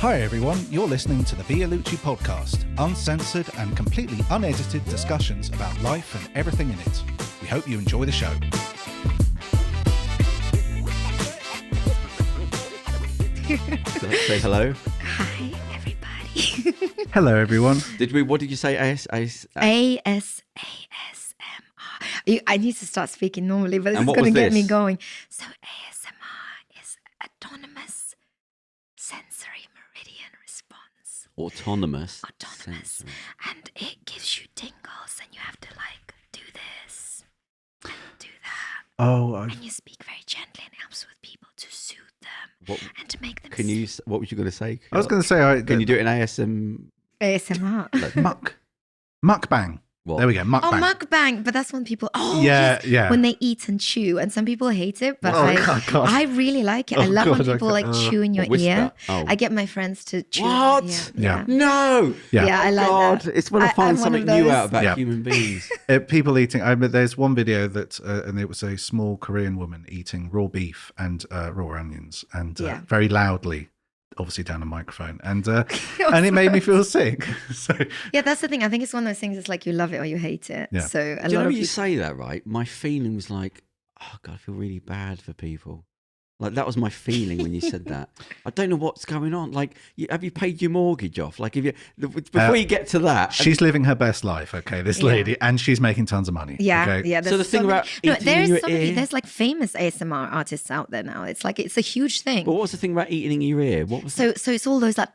Hi everyone, you're listening to the Vialucci podcast, uncensored and completely unedited discussions about life and everything in it. We hope you enjoy the show. Let's say hello. Hi, everybody. Hello everyone. What did you say? ASMR. I need to start speaking normally, but this And is what going to was get me this? going. So ASMR is autonomous sensory meridian response. Autonomous. Autonomous. And it gives you tingles and you have to like do this and do that. Oh, And you speak very gently and it helps with people to soothe them and to make them Can you? What was you going to say? I was going to say, Can you do it in ASM? ASMR. mukbang. What? There we go, mukbang. Oh, mukbang, but that's when people, Yeah. when they eat and chew, and some people hate it, but God. I really like it. I love when people like chew in your Whisper. ear. Oh. I get my friends to chew. What? In my Yeah. ear. No. Yeah, I like God, that. it's when I find I'm one something of new those. out about Yeah. human beings. People eating. There's one video that, and it was a small Korean woman eating raw beef and raw onions, and very loudly, obviously down a microphone, and it made me feel sick. So Yeah, that's the thing. I think it's one of those things. It's like you love it or you hate it. Yeah. So a Do you lot know of when you people. say that, right? My feeling was like, oh God, I feel really bad for people. Like that was my feeling when you said that. I don't know what's going on. Like, have you paid your mortgage off? Like, before you get to that, she's living her best life, okay, this lady, and she's making tons of money. Yeah, okay? yeah. So the thing about eating there's in your so many. ear- There's like famous ASMR artists out there now. It's like it's a huge thing. But what's the thing about eating in your ear? What was So it's all those like.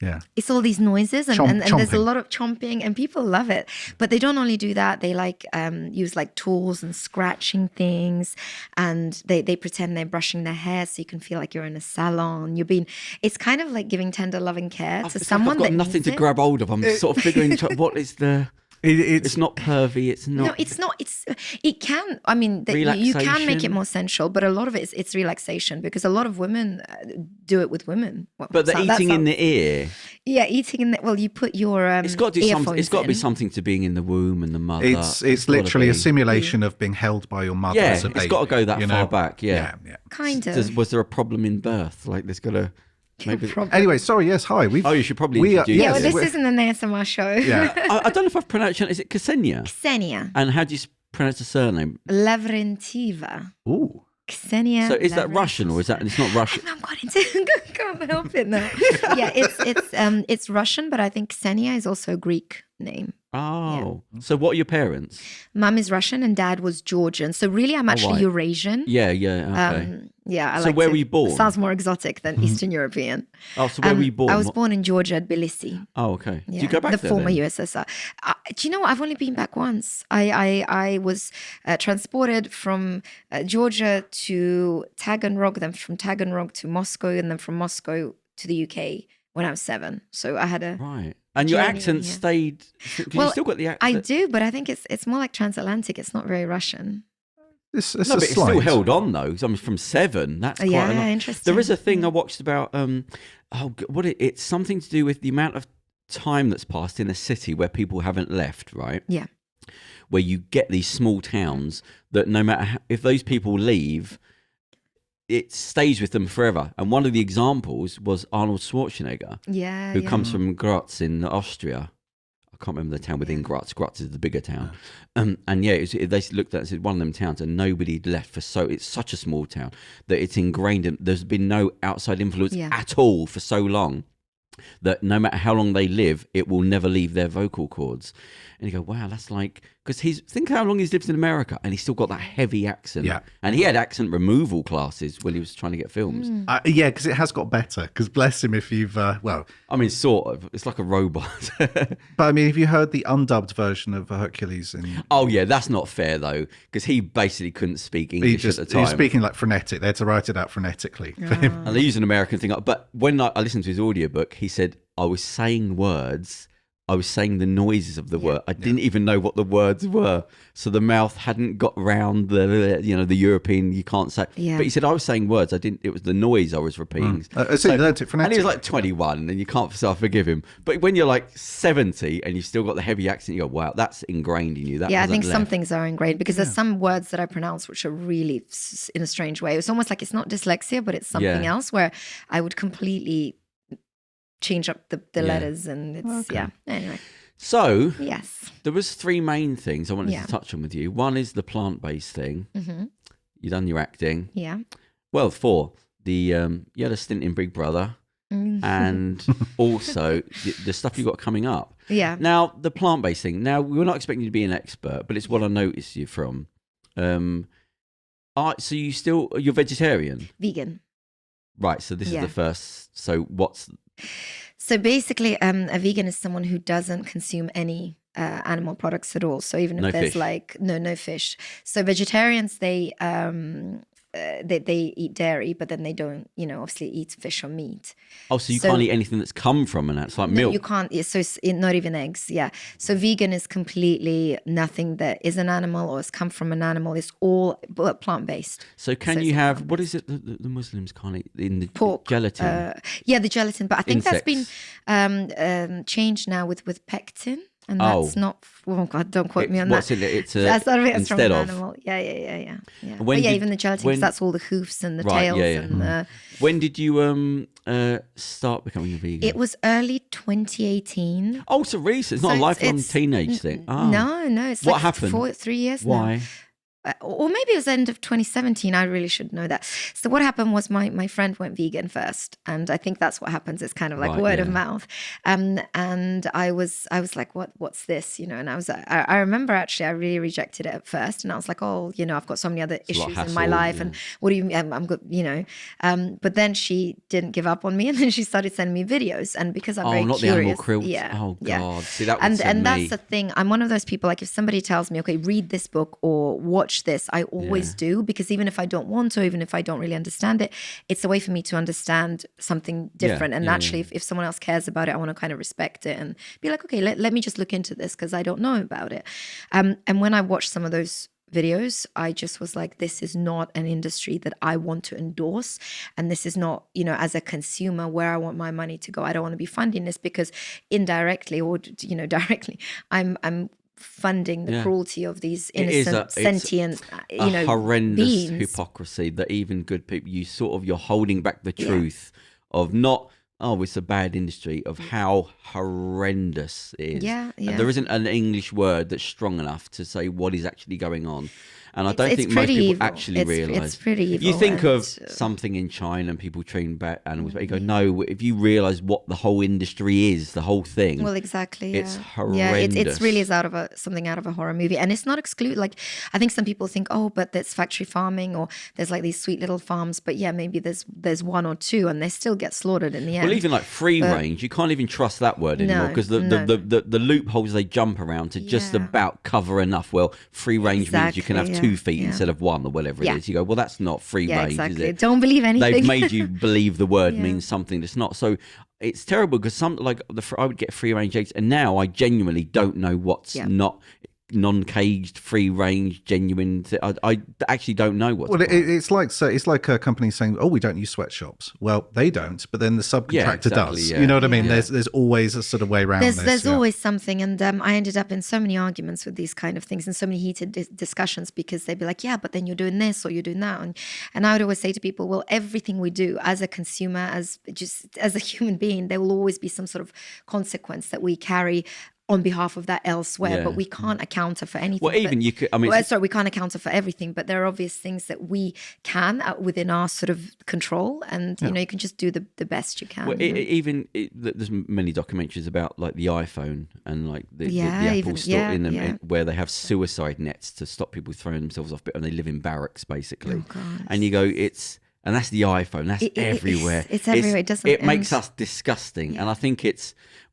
Yeah. It's all these noises and there's a Chomping. lot of chomping and people love it. But they don't only do that. They like use like tools and scratching things, and they pretend they're brushing their hair so you can feel like you're in a salon. It's kind of like giving tender loving care to It's like someone I've got that nothing needs to it. grab hold of. I'm sort of figuring what is the. It's not pervy. It's not. No, it's not. It can. I mean, you can make it more sensual, but a lot of it it's relaxation because a lot of women do it with women. Well, But the eating in the ear. Yeah, eating in the. Well, you put your. It's got to do something. It's got to be in. something to being in the womb and the mother. It's gotta literally a be. simulation of being held by your mother Yeah, as a it's baby. got to go that you far know? back. Yeah. Kind of. Was there a problem in birth? Like there's got to. Maybe. Anyway, sorry. Yes, hi. Oh, you should probably we are- introduce. Yeah, well, Yes, this isn't an ASMR show. Yeah. I don't know if I've pronounced it. Is it Ksenia? Ksenia And how do you pronounce the surname? Lavrentieva. Ooh. Ksenia. So is that Russian or is that? It's not Russian. I'm going to can't help it now. Yeah, it's Russian, but I think Ksenia is also a Greek name. Oh, so what are your parents? Mum is Russian and dad was Georgian. So really, I'm actually right. Eurasian. Yeah. Okay. Yeah. So where were you born? Sounds more exotic than Eastern European. Oh, so where were you born? I was born in Georgia, Tbilisi. Oh, okay. Yeah, Do you go back the there former then? USSR. Do you know what? I've only been back once. I was transported from Georgia to Taganrog, then from Taganrog to Moscow, and then from Moscow to the UK when I was 7. So I had a Right. And your journey, accent yeah. stayed. You still got the accent. I do, but I think it's more like transatlantic. It's not very Russian. It's No, a but it's slight. still held on though. 'Cause I'm from 7. That's quite a lot. Interesting. There is a thing I watched about. It's something to do with the amount of time that's passed in a city where people haven't left, right? Yeah. Where you get these small towns that no matter if those people leave, it stays with them forever. And one of the examples was Arnold Schwarzenegger, Yeah. who comes from Graz in Austria. I can't remember the town within Graz. Graz is the bigger town. And yeah, they looked at it and said one of them towns and nobody left it's such a small town that it's ingrained in, there's been no outside influence at all for so long that no matter how long they live, it will never leave their vocal cords. And you go, wow, that's like, because think how long he's lived in America and he's still got that heavy accent. Yeah. And he had accent removal classes when he was trying to get films. Yeah, because it has got better. Because bless him if you've, I mean, sort of. It's like a robot. but I mean, if you heard the undubbed version of Hercules in... Oh, yeah, that's not fair, though, because he basically couldn't speak English at the He time. was speaking like frenetic. They had to write it out phonetically for him. And they use an American thing. But when I listened to his audiobook, he said, I was saying words. I was saying the noises of the word. I didn't even know what the words were. So the mouth hadn't got round the European, you can't say. Yeah. But he said, I was saying words. It was the noise I was repeating. So he learnt it And he was phonetically. like 21 and you can't, so I forgive him. But when you're like 70 and you've still got the heavy accent, you go, wow, that's ingrained in you. That I hasn't think some left. things are ingrained because there's some words that I pronounce which are really in a strange way. It's almost like it's not dyslexia, but it's something else where I would completely change up the letters, and it's Anyway. So Yes. there was 3 main things I wanted to touch on with you. One is the plant-based thing. Mm-hmm. You done your acting. Yeah. Well, 4. You had a stint in Big Brother, and also the stuff you got coming up. Yeah. Now the plant-based thing. Now we were not expecting you to be an expert, but it's what I noticed you from. So you're vegetarian? Vegan. Right. So this is the first. So what's? So basically, a vegan is someone who doesn't consume any animal products at all. So even if there's fish. no fish. So vegetarians, they eat dairy, but then they don't, obviously eat fish or meat. Oh, so you can't eat anything that's come from an animal. It's like milk. You can't. So it's not even eggs. Yeah. So vegan is completely nothing that is an animal or has come from an animal. It's all plant-based. So can you have, what is it that the Muslims can't eat in the pork gelatin? The gelatin. But I think Insects. that's been changed now with pectin. And that's not. Oh God! Don't quote me on that. What's it? It's that's not it's instead from an of animal. Yeah. When Even the gelatin, 'cause that's all the hoofs and the tails. And when did you start becoming a vegan? It was early 2018. Oh, so recent. It's not a lifelong teenage thing. Oh. No. It's what happened? 3 years Why? now. Or maybe it was the end of 2017. I really should know that. So what happened was my friend went vegan first, and I think that's what happens. It's kind of like word of mouth. And I was like, what's this? And I remember actually I really rejected it at first, and I was like, I've got so many other issues in my life, and what do you mean? I'm good, But then she didn't give up on me, and then she started sending me videos, and because I'm very not curious, the animal cruelty. yeah, Oh God, yeah. see that. And that's the thing. I'm one of those people. Like if somebody tells me, okay, read this book or watch this, I always do, because even if I don't want to, even if I don't really understand it, it's a way for me to understand something different. And naturally, if someone else cares about it, I want to kind of respect it and be like, okay, let me just look into this because I don't know about it. And when I watched some of those videos, I just was like, this is not an industry that I want to endorse, and this is not, as a consumer, where I want my money to go. I don't want to be funding this, because indirectly or directly, I'm funding the cruelty of these innocent, sentient, horrendous beings. Hypocrisy that even good people, you're holding back the truth of not, it's a bad industry, of how horrendous it is. Yeah. And there isn't an English word that's strong enough to say what is actually going on. And I don't think most people actually realise. It's pretty evil. You think of something in China and people train bad animals, but you go, no, if you realise what the whole industry is, the whole thing. Well, exactly. It's horrendous. Yeah, it's really is something out of a horror movie. And it's not exclude. Like, I think some people think, but there's factory farming, or there's like these sweet little farms. But yeah, maybe there's 1 or 2, and they still get slaughtered in the end. Well, even like free range, you can't even trust that word anymore, because the loopholes they jump around to just about cover enough. Well, free range means you can have 2 feet instead of 1 or whatever it is. You go, well, that's not free range, exactly. is it? Don't believe anything. They've made you believe the word means something that's not. So it's terrible, because I would get free range eggs, and now I genuinely don't know what's not non-caged, free range, genuine. I actually don't know what's. Well, it's like a company saying, we don't use sweatshops. Well, they don't, but then the subcontractor does. You know what I mean? There's always a sort of way around this. There's always something, and I ended up in so many arguments with these kind of things, and so many heated discussions, because they'd be like, but then you're doing this or you're doing that, and I would always say to people, well, everything we do as a consumer, as a human being, there will always be some sort of consequence that we carry on behalf of that elsewhere, but we can't account for anything. Well, even you could, we can't account for everything, but there are obvious things that we can within our sort of control, and you can just do the best you can. Well, there's many documentaries about like the iPhone and like the Apple store in them, where they have suicide nets to stop people throwing themselves off, and they live in barracks basically. Oh, God. And you go, and that's the iPhone. That's everywhere. It's everywhere. It doesn't. It makes us disgusting, and I think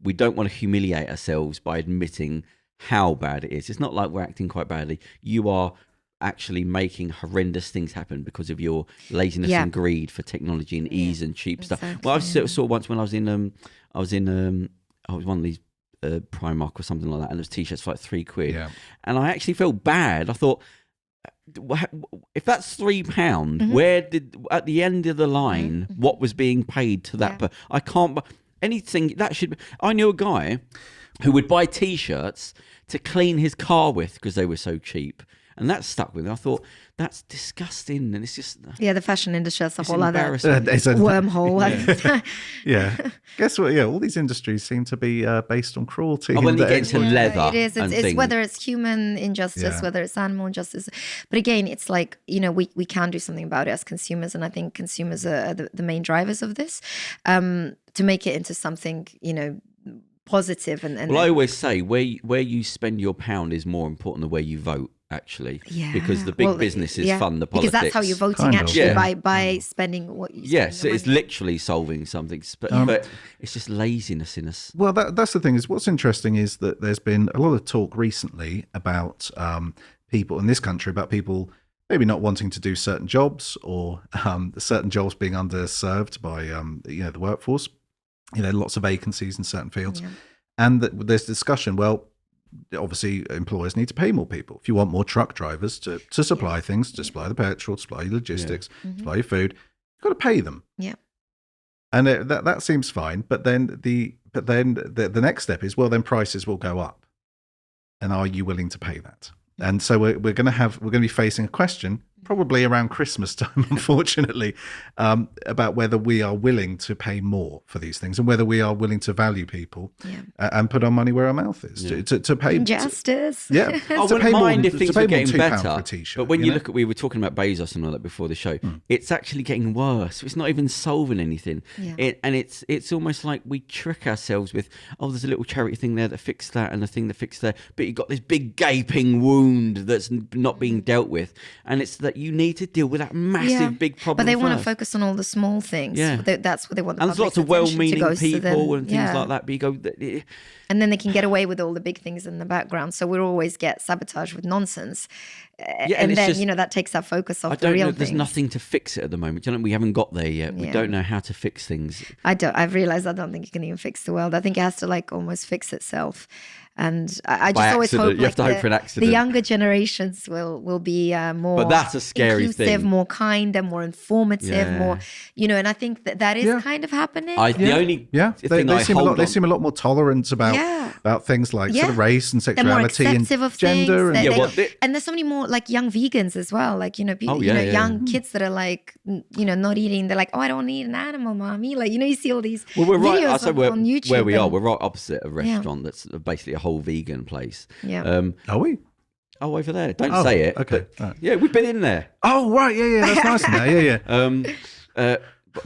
we don't want to humiliate ourselves by admitting how bad it is. It's not like we're acting quite badly. You are actually making horrendous things happen because of your laziness and greed for technology and ease and cheap stuff. Well, I saw once when I was in one of these Primark or something like that, and there was t-shirts for like £3, and I actually felt bad. I thought, if that's £3, where did at the end of the line what was being paid to that? I can't. Anything that should. I knew a guy who would buy t-shirts to clean his car with because they were so cheap, And that stuck with me. I thought, that's disgusting. And it's just... Yeah, the fashion industry, that's a it's whole other embarrassing. wormhole. Yeah. Guess what? Yeah, all these industries seem to be based on cruelty. Oh, when you and- get into leather It is. and It's things. whether it's human injustice, Yeah. whether it's animal injustice. But again, it's like, we can do something about it as consumers. And I think consumers are the main drivers of this, to make it into something, positive. And Well, I always say where you spend your pound is more important than where you vote, actually. Yeah. Because the big businesses fund the politics. Because that's how you're voting, Kind of. actually, Yeah. by spending what you spend Yes, your it's money. literally solving something. But it's just laziness in us. Well, that's the thing is what's interesting is that there's been a lot of talk recently about people in this country, about people maybe not wanting to do certain jobs or certain jobs being underserved by, the workforce. Lots of vacancies in certain fields. Yeah. And there's discussion, well, obviously employers need to pay more people. If you want more truck drivers to supply things, to supply the petrol, to supply your logistics, supply your food, you've got to pay them. Yeah. And that seems fine. But then the next step is, well, then prices will go up. And are you willing to pay that? And so we're going to be facing a question probably around Christmas time, unfortunately, about whether we are willing to pay more for these things and whether we are willing to value people and put our money where our mouth is to pay Injustice. Yeah, I to wouldn't pay mind more, if things to pay were more getting £2 better. for a t-shirt, But when you know? look at, we were talking about Bezos and all that before the show, it's actually getting worse. It's not even solving anything. Yeah. And it's almost like we trick ourselves with, there's a little charity thing there that fixed that and a thing that fixed that. But you've got this big gaping wound that's not being dealt with. And it's that you need to deal with that massive, big problem. But they want to first. focus on all the small things. Yeah. That's what they want. The And there's public's lots of attention to well-meaning go, so then- people and things yeah. like that. But you go, And then they can get away with all the big things in the background. So we'll always get sabotaged with nonsense. and And it's then, just- that takes our focus off I the don't real know. There's things. nothing to fix it at the moment. We haven't got there yet. We Yeah. don't know how to fix things. I've realized I don't think you can even fix the world. I think it has to almost fix itself. And I By just always accident. hope You have to hope for an the accident. younger generations will be more But that's a scary inclusive, thing. more kind and more informative, Yeah. more, and I think that is Yeah. kind of happening. The only Yeah, thing they I seem a hold lot. They on- seem a lot more tolerant about Yeah. things like Yeah. sort of race and They're more sexuality and acceptive of gender. things. And, Yeah, well, they- And there's so many more young vegans as well. yeah. Young kids that are not eating. They're like, oh, I don't need an animal, mommy. You see all these Well, we're right. videos I said on YouTube. where we are. and- We're right opposite a restaurant that's basically a whole vegan place. Yeah. are we? Over there. Don't Oh, say it. okay. but- Right. Yeah, we've been in there. Oh, right. Yeah. That's nice in there. Yeah.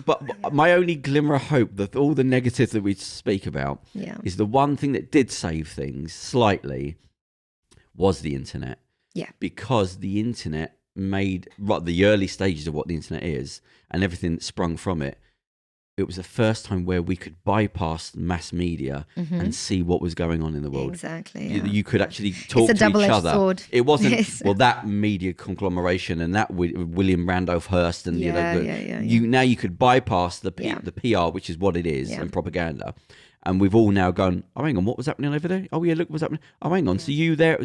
But my only glimmer of hope that all the negatives that we speak about Yeah. is the one thing that did save things slightly was the internet. Yeah. Because the internet made the early stages of what the internet is and everything that sprung from it. It was the first time where we could bypass mass media and see what was going on in the world. Exactly. You, Yeah. you could actually talk a to each double-edged other. sword. It wasn't Yes. that media conglomeration and that William Randolph Hearst and Yeah. now you could bypass the Yeah. the PR, which is what it is, Yeah. and propaganda. And we've all now gone, oh, hang on, what was happening over there? Oh, yeah, look what's happening. Oh, hang on, so you there.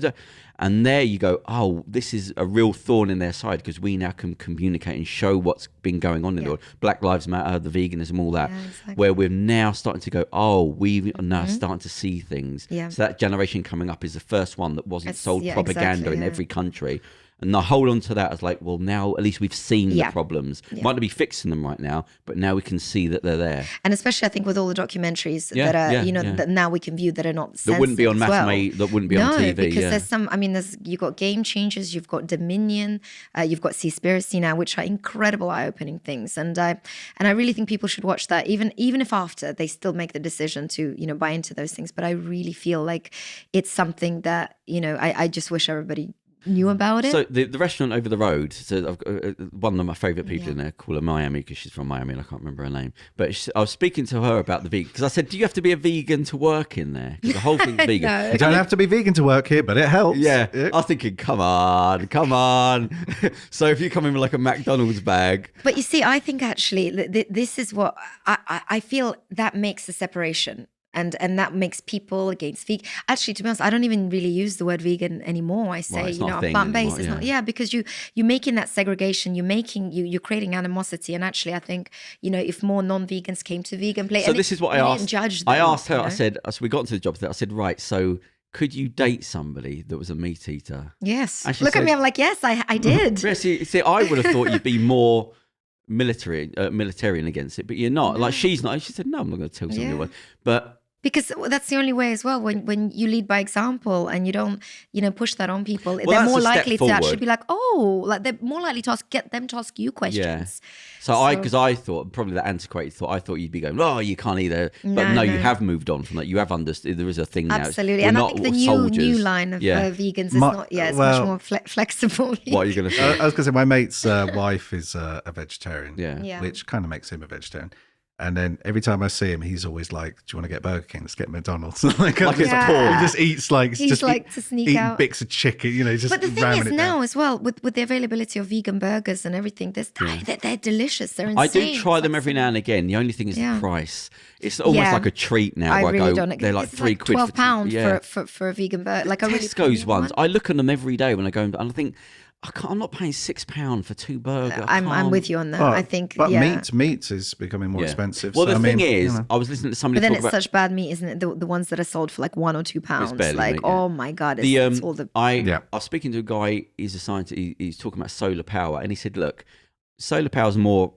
And there you go, oh, this is a real thorn in their side because we now can communicate and show what's been going on in the world. Black Lives Matter, the veganism, all that, Yeah, exactly. where we're now starting to go, oh, we are now starting to see things. Yeah. So that generation coming up is the first one that wasn't sold yeah, propaganda exactly, in yeah. every country. And I hold on to that as well, now at least we've seen Yeah. the problems. Yeah. Might not be fixing them right now, but now we can see that they're there. And especially, I think, with all the documentaries Yeah, that are, yeah. that now we can view that are not censored That wouldn't be on as mass well. that wouldn't be on TV. because Yeah. there's you've got Game Changers, you've got Dominion, you've got Seaspiracy now, which are incredible eye-opening things. And I really think people should watch that, even if after they still make the decision to, buy into those things. But I really feel like it's something that, I just wish everybody knew about it. So the restaurant over the road, so I've got one of my favourite people in there, call her Miami because she's from Miami and I can't remember her name. But I was speaking to her about the vegan, because I said, do you have to be a vegan to work in there? Because the whole thing's vegan. No. You don't have to be vegan to work here, but it helps. Yeah, I was thinking, come on. So if you come in with like a McDonald's bag, But you see, I think actually this is what I feel that makes the separation. And that makes people against vegan. Actually, to be honest, I don't even really use the word vegan anymore. I say, it's not a I'm thing plant-based. anymore, It's not, because you're making that segregation. You're creating animosity. And actually, I think, if more non-vegans came to vegan place. so this is what I asked. Didn't judge them, I asked her, you know? I said, so we got into the job today. I said, right, so could you date somebody that was a meat eater? Yes. And she Look at said- me. I'm like, yes, I did. Yeah, see, I would have thought you'd be more militarian against it, but you're not. Like, she's not. She said, no, I'm not going to tell somebody Yeah. what. But Because that's the only way as well. When you lead by example and you don't, push that on people, they're that's more a step likely to actually forward. be like, like they're more likely to get them to ask you questions. So because I thought, probably that antiquated thought, I thought you'd be going, you can't either. But no, you have moved on from that. You have understood. There is a thing now. Absolutely. We're And I not think the soldiers. new line of vegans is not, it's much more flexible. What are you going to say? I was going to say, my mate's wife is a vegetarian, Yeah. which kind of makes him a vegetarian. And then every time I see him, he's always like, "Do you want to get Burger King? Let's get McDonald's." like it's Yeah. poor. He just eats like He's just like to sneak eating out. bits of chicken, just. But the thing ramming is it now down. as well, with the availability of vegan burgers and everything, they're delicious. They're insane. I do try It's them like every now and again. The only thing is Yeah. the price. It's almost Yeah. like a treat now. I where really I go, don't. they're like It's £3 for £12 for a vegan burger. Like I really Tesco's ones. I look at them every day when I go and I think, I'm not paying £6 for 2 burgers. I'm with you on that. But- I think, but yeah. meat is becoming more Yeah. expensive. Well, so, the I thing mean, is, I was listening to But somebody then talk it's about. such bad meat, isn't it? The ones that are sold for like £1 or £2. barely Like, meat, yeah. oh my god, it's all the I was speaking to a guy. He's a scientist. He's talking about solar power, and he said, "Look, solar power is more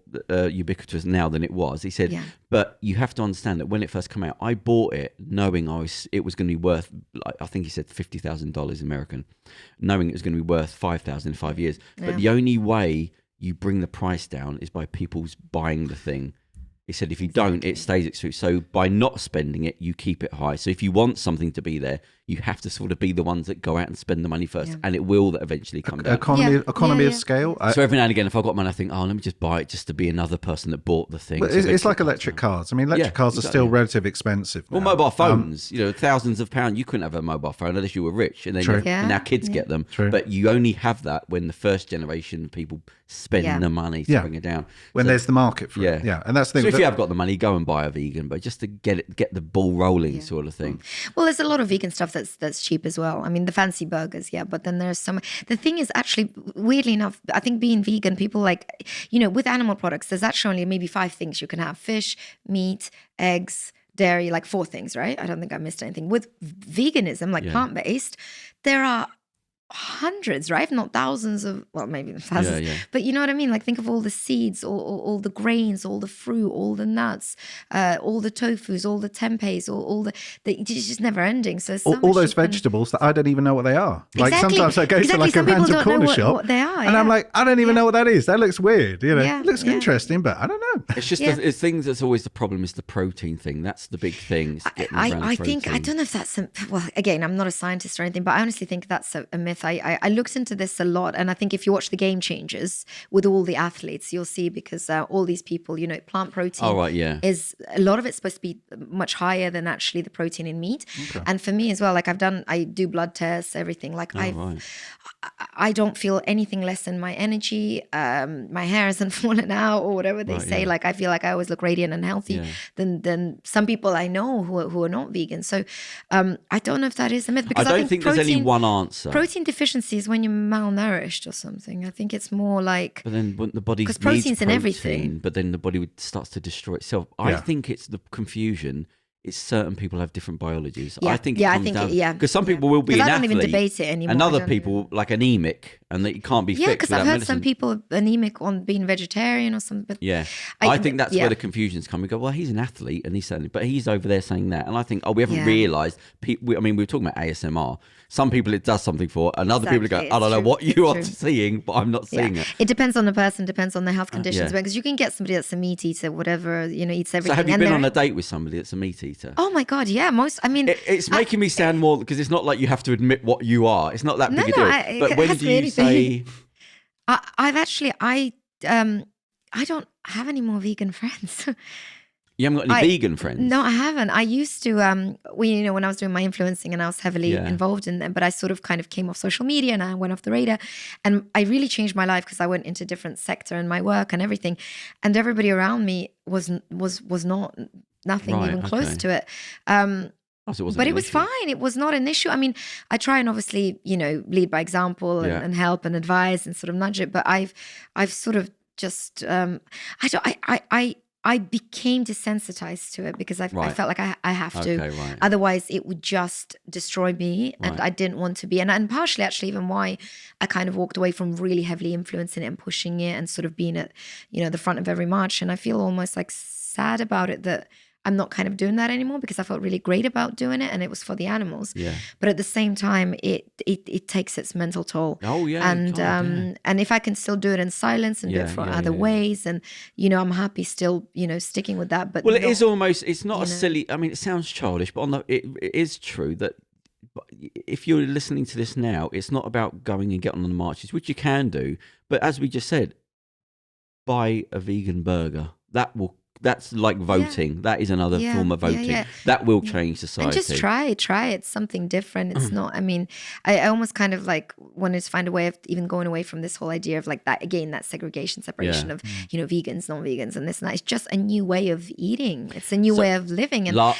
ubiquitous now than it was." He said, Yeah. "But you have to understand that when it first came out, I bought it knowing it was going to be worth. I think he said $50,000 American, knowing it was going to be worth 5,000 in 5 years. But Yeah. the only way you bring the price down is by people's buying the thing." He said, if you don't, it stays exclusive. So by not spending it, you keep it high. So if you want something to be there, you have to sort of be the ones that go out and spend the money first, and it will eventually come down. Economy Yeah. of scale. So every now and again, if I've got money, I think, let me just buy it just to be another person that bought the thing. But So it's eventually like it comes electric down. cars. I mean, electric cars are still exactly. relatively expensive. Well, now. mobile phones, thousands of pounds. You couldn't have a mobile phone unless you were rich, and then True. Yeah. and now kids get them. True. But you only have that when the first generation people spend the money to bring it down. when So- there's the market for it. Yeah, and that's the So thing. if you have got the money, go and buy a vegan, but just to get the ball rolling, sort of thing. Well, there's a lot of vegan stuff that's cheap as well. I mean, the fancy burgers, but then there's some. The thing is, actually, weirdly enough, I think being vegan, people like, with animal products, there's actually only maybe 5 things you can have: fish, meat, eggs, dairy, like 4 things, right? I don't think I missed anything. With veganism, like plant-based, there are hundreds, right? If not thousands of, well, maybe thousands. But you know what I mean? Like, think of all the seeds, all the grains, all the fruit, all the nuts, all the tofus, all the tempehs, all the it's just never ending. So there's so all much those you can- vegetables that I don't even know what they are. Like Exactly. sometimes I go to like a Some people random don't know corner what- shop what they are, and I'm yeah. like, I don't even know what that is. That looks weird. Yeah, it looks yeah. interesting, but I don't know. It's just it's things that's always the problem is the protein thing. That's the big thing. is getting around I think, I protein. don't know if that's, well, again, I'm not a scientist or anything, but I honestly think that's a myth. I looked into this a lot. And I think if you watch the Game Changers with all the athletes, you'll see, because all these people, plant protein Oh, right, yeah. is, a lot of it's supposed to be much higher than actually the protein in meat. And for me as well, like I do blood tests, everything. Like I don't feel anything less in my energy. My hair hasn't fallen out or whatever they say. yeah. Like I feel like I always look radiant and healthy than some people I know who are not vegan. So I don't know if that is a myth, because I don't think there's any one answer. Protein deficiency is when you're malnourished or something. I think it's more like, But then when the body 'Cause needs protein's in protein, everything. but then the body starts to destroy itself. I Yeah. think it's the confusion. It's certain people have different biologies. Yeah. I think Yeah, I it comes think down it- yeah. because some Yeah. people will be 'Cause an I don't even athlete, debate it anymore. and I other don't people like anemic, and that you can't be yeah, fixed because without I've heard medicine. some people anemic on being vegetarian or something. But Yeah, I- I think that's yeah. where the confusion's come. We go, well, he's an athlete, and he's saying, but he's over there saying that, and I think, we haven't Yeah. realised. I mean, we were talking about ASMR. Some people it does something for, and other people Exactly, go, I don't it's know true, what you are it's true. seeing, but I'm not seeing it. It depends on the person, depends on their health conditions. yeah. Because you can get somebody that's a meat eater, whatever, eats everything. So have you and been they're- on a date with somebody that's a meat eater? Oh my God, yeah. It's making me sound more, because it's not like you have to admit what you are. It's not that No, big a no, deal. it But when has do to be you anything. say, I've actually, I don't have any more vegan friends. you haven't got any vegan friends? No, I haven't. I used to, when I was doing my influencing and I was heavily involved in them, but I sort of kind of came off social media and I went off the radar, and I really changed my life because I went into a different sector in my work and everything, and everybody around me was nothing Right, even close okay. to it. Oh, so it wasn't But an it was issue. fine. It was not an issue. I mean, I try and obviously, lead by example and help and advise and sort of nudge it. But I've sort of just, I became desensitized to it because I felt like I have to. Okay, right. Otherwise, it would just destroy me, and I didn't want to be. And partially, actually, even why I kind of walked away from really heavily influencing it and pushing it and sort of being at, the front of every march. And I feel almost like sad about it that I'm not kind of doing that anymore, because I felt really great about doing it, and it was for the animals. Yeah. But at the same time, it takes its mental toll. Oh yeah. And if I can still do it in silence and do it for other ways, and I'm happy still, sticking with that. But it is almost. It's not a silly. I mean, it sounds childish, but it is true that if you're listening to this now, it's not about going and getting on the marches, which you can do. But as we just said, buy a vegan burger. That's like voting. That is another form of voting. That will change society. And just try it. It's something different. It's not, I mean, I almost kind of like wanted to find a way of even going away from this whole idea of like that, again, that segregation, separation of, vegans, non-vegans and this and that. It's just a new way of eating. It's a new way of living. And,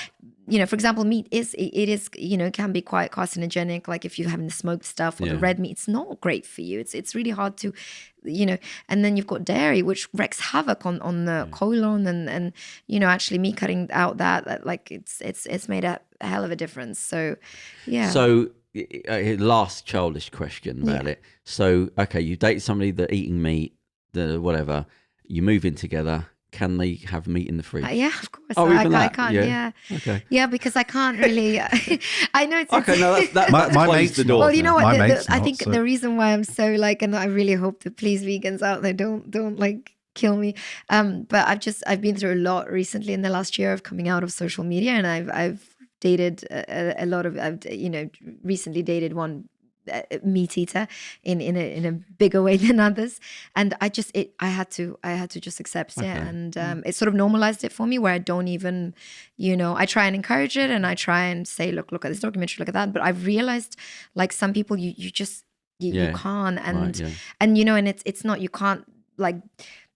for example, meat can be quite carcinogenic. Like if you're having the smoked stuff or the red meat, it's not great for you. It's really hard to, and then you've got dairy, which wreaks havoc on the colon and actually me cutting out that like it's made a hell of a difference. So, yeah. So last childish question about it. So, okay, you date somebody that eating meat, the whatever, you move in together. Can they have meat in the fridge? Yeah, of course. Oh, I can't. Yeah. Okay. Yeah, because I can't really. I know. Okay, no, that my closed the door. Well, you know what? I think so. the reason why I'm so like, and I really hope that please vegans out there don't like kill me. But I've been through a lot recently in the last year of coming out of social media, and I've dated a lot of. I've recently dated one meat eater in a bigger way than others, and I had to just accept it, and it sort of normalized it for me, where I don't even I try and encourage it, and I try and say look at this documentary, look at that, but I've realized like some people you just you can't, and and it's not, you can't like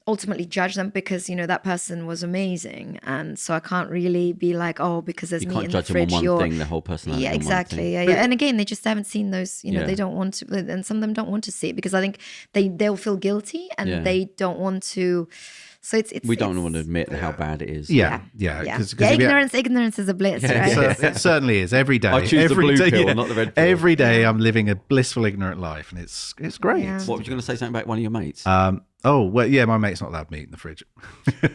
ultimately judge them because that person was amazing, and so I can't really be like, oh, because there's meat in the fridge, you can't judge them on one thing, the whole personality. Yeah, exactly. Yeah. And again, they just haven't seen those. They don't want to, and some of them don't want to see it because I think they'll feel guilty and they don't want to. So we don't want to admit how bad it is. Yeah. Ignorance is a bliss, right? It certainly is. Every day. I choose the blue pill, not the red pill. Every day I'm living a blissful, ignorant life, and it's great. Yeah. What, were you going to say something about one of your mates? Oh, well, yeah, my mate's not allowed meat in the fridge.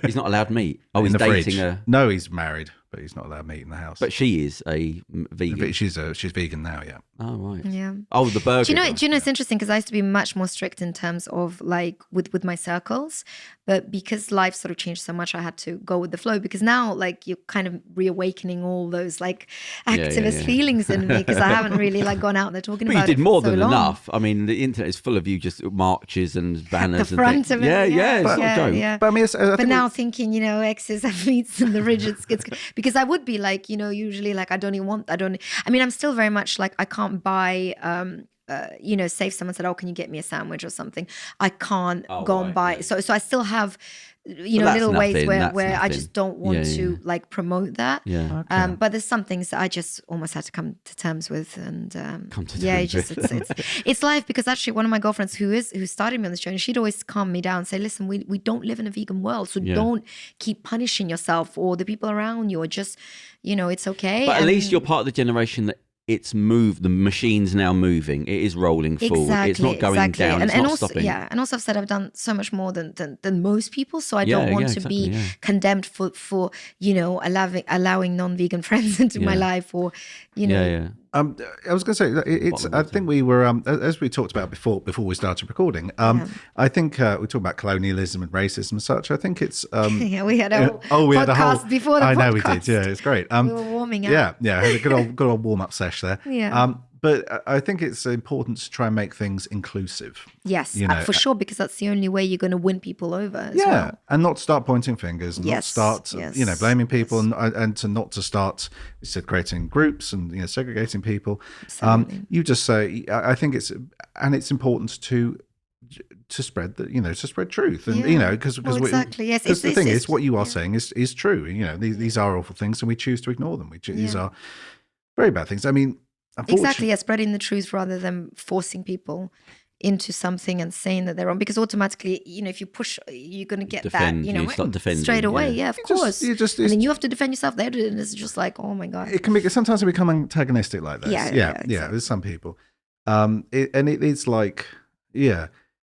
He's not allowed meat? Oh, he's dating a... No, he's married, but he's not allowed meat in the house. But she is a vegan. But she's vegan now, yeah. Oh, right. Yeah. Oh, the burger. Do you know it's interesting because I used to be much more strict in terms of like with my circles, but because life sort of changed so much, I had to go with the flow, because now like you're kind of reawakening all those like activist feelings in me, because I haven't really like gone out there talking about it. But you did more than long. enough. I mean, the internet is full of you just marches and banners. The front of it. Yeah, it's not a joke. Yeah. But I mean, but now thinking, X's and meats and the rigids, because I would be like, usually like I mean, I'm still very much like I can't buy say if someone said, oh, can you get me a sandwich or something, I can't go and buy. So I still have little ways where I just don't want to like promote that. Yeah. Okay. But there's some things that I just almost had to come to terms with, and it's life. Because actually one of my girlfriends who started me on this journey, she'd always calm me down and say, listen, we don't live in a vegan world, so don't keep punishing yourself or the people around you, or just it's okay. But at least you're part of the generation that it's moved. The machine's now moving. It is rolling forward. It's not going down. It's not stopping. Yeah, and also I've said I've done so much more than most people, so I don't want to be condemned for allowing non-vegan friends into my life, or I was going to say it's. I think we were as we talked about before we started recording. I think we talked about colonialism and racism and such. I think it's. We had a podcast before the podcast. I know we did. Yeah, it's great. We were warming up. Yeah. Had a good old warm up sesh there. Yeah. But I think it's important to try and make things inclusive. Yes, for sure, because that's the only way you're going to win people over as well. And not start pointing fingers, not start blaming people, and to start, you said, creating groups and segregating people. You just say, I think it's important to spread truth, and because exactly, yes. Because the thing is, what you are saying is true. These are awful things, and we choose to ignore them. These are very bad things. I mean. Exactly, spreading the truth rather than forcing people into something and saying that they're wrong, because automatically, if you push, you're going to get Defend, that, you start defending, straight away. yeah. Yeah, of course. You just, and then you have to defend yourself there, and it's just like, oh my God. It can be, sometimes it become antagonistic like this. Yeah, exactly. There's some people. It's like,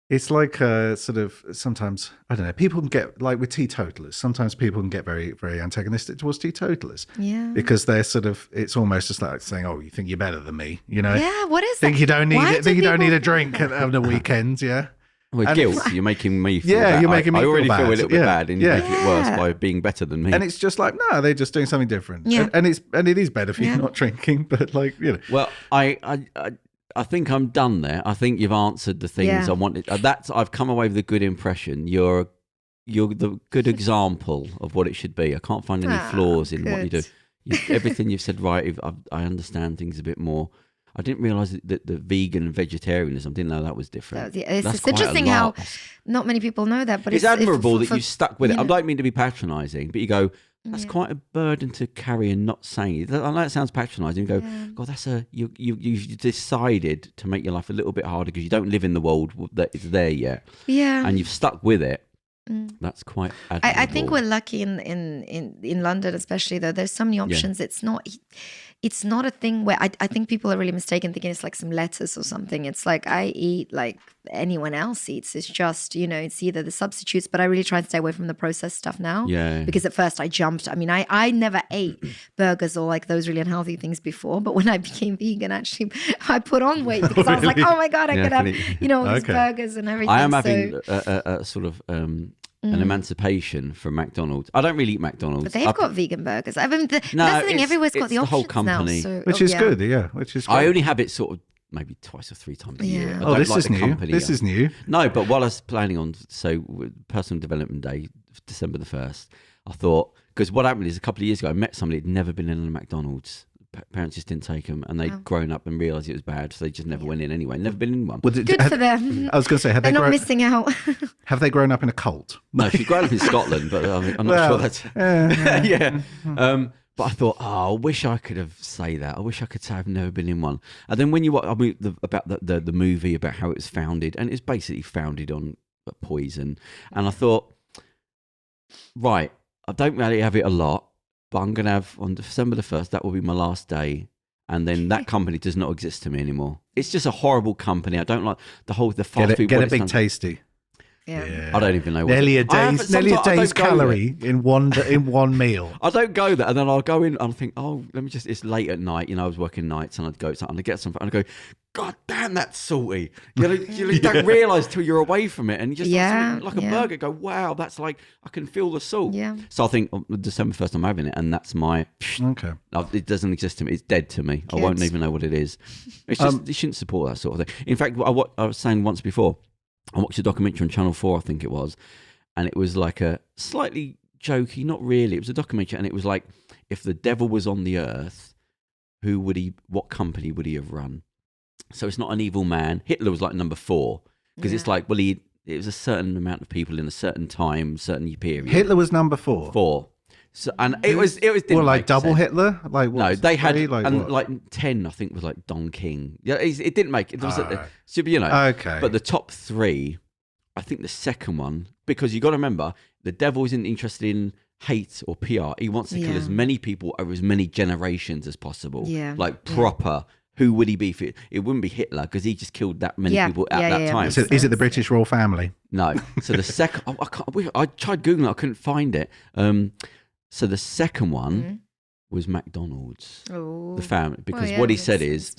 it's like sort of, sometimes, I don't know, people can get, like with teetotalers, sometimes people can get very, very antagonistic towards teetotalers. Yeah. Because they're sort of, it's almost just like saying, oh, you think you're better than me, Yeah, what is think that? You don't need Why it, think you don't people need a drink on the weekends, yeah? Well, guilt. You're making me feel bad. you're making me I already feel feel a bad. little bit bad, and you're making it worse Yeah. by being better than me. And it's just like, no, they're just doing something different. Yeah. And it is better for you not drinking, but like, Well, I think I'm done there. I think you've answered the things I wanted. I've come away with a good impression. You're the good example of what it should be. I can't find any flaws in what you do. Everything you've said right. I understand things a bit more. I didn't realise that the vegan and vegetarianism, didn't know that was different. It's interesting how not many people know that, but it's admirable that for, you stuck with it. I know. don't mean to be patronising, but you go, that's quite a burden to carry and not saying it. I know it sounds patronising. You go, God, you've decided to make your life a little bit harder because you don't live in the world that is there yet. Yeah. And you've stuck with it. That's quite admirable. I think we're lucky in London, especially though. There's so many options. It's not a thing where I think people are really mistaken thinking it's like some lettuce or something. It's like I eat like anyone else eats. It's just, it's either the substitutes, but I really try and stay away from the processed stuff now. Yeah. Because at first I jumped. I mean, I never ate burgers or like those really unhealthy things before. But when I became vegan, actually, I put on weight because I was like, oh my God, I could have, all these burgers and everything. I am having a sort of... an emancipation from McDonald's. I don't really eat McDonald's. But they've got vegan burgers. I mean, that's the thing. Everywhere's got the the whole options now. company. So, which is good, which is good. I only have it sort of maybe twice or three times a year. I Oh, don't this like is the new. company. This is new. No, but while I was planning on, Personal Development Day, December the 1st, I thought, because what happened is a couple of years ago, I met somebody who'd never been in a McDonald's. Parents just didn't take them, and they'd grown up and realised it was bad, so they just never went in anyway. Never been in one. Good for them. I was going to say, They're not missing out. Have they grown up in a cult? No, she's grown up in Scotland, but I'm not sure that's... yeah. But I thought, I wish I could have say that. I wish I could say I've never been in one. And then when you watch about the movie, about how it was founded, and it's basically founded on poison, and I thought, right, I don't really have it a lot, but I'm going to have, on December the 1st, that will be my last day. And then that company does not exist to me anymore. It's just a horrible company. I don't like the fast food. Get a big tasty. Yeah. I don't even know. Nearly a day's calorie in one meal. I don't go there, and then I'll go in and I think, let me just. It's late at night, I was working nights, and I'd go and I get something, and I go, God damn, that's salty. You don't realise till you're away from it, and you just like a burger. Go, wow, that's like I can feel the salt. Yeah. So I think December 1st, I'm having it, and that's my. Okay. It doesn't exist to me. It's dead to me. Good. I won't even know what it is. It's just you shouldn't support that sort of thing. In fact, what I was saying once before, I watched a documentary on Channel 4, I think it was, and it was like a slightly jokey, not really. It was a documentary, and it was like, if the devil was on the earth, what company would he have run? So it's not an evil man. Hitler was like number 4, because it's like, it was a certain amount of people in a certain time, certain period. Hitler was number 4. 4. So, and it was well, like double Hitler, like what, no, they had like 10. I think was like Don King. Yeah, it didn't make it. There was okay. But the top 3, I think the second one, because you got to remember, the devil isn't interested in hate or PR. He wants to kill as many people over as many generations as possible. Yeah, like proper. Who would he be? It wouldn't be Hitler, because he just killed that many people at that time. So is it the British royal family? No. So the second, I tried Googling it, I couldn't find it. So the second one was McDonald's, the family, because what he said is,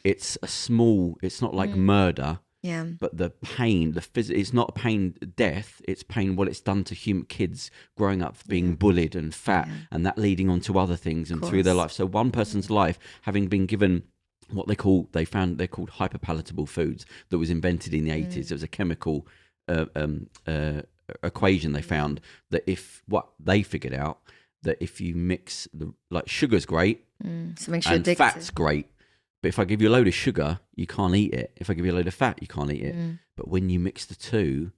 it's a small. It's not like murder. Yeah. But the pain, it's not pain, death. It's pain what it's done to human kids growing up being bullied and fat, and that leading on to other things and through their life. So one person's life having been given what they're called hyperpalatable foods that was invented in the 80s. It was a chemical equation they found that what they figured out that if you mix sugar's great so makes you and addicted. fat's great. But if I give you a load of sugar, you can't eat it. If I give you a load of fat, you can't eat it. But when you mix the two,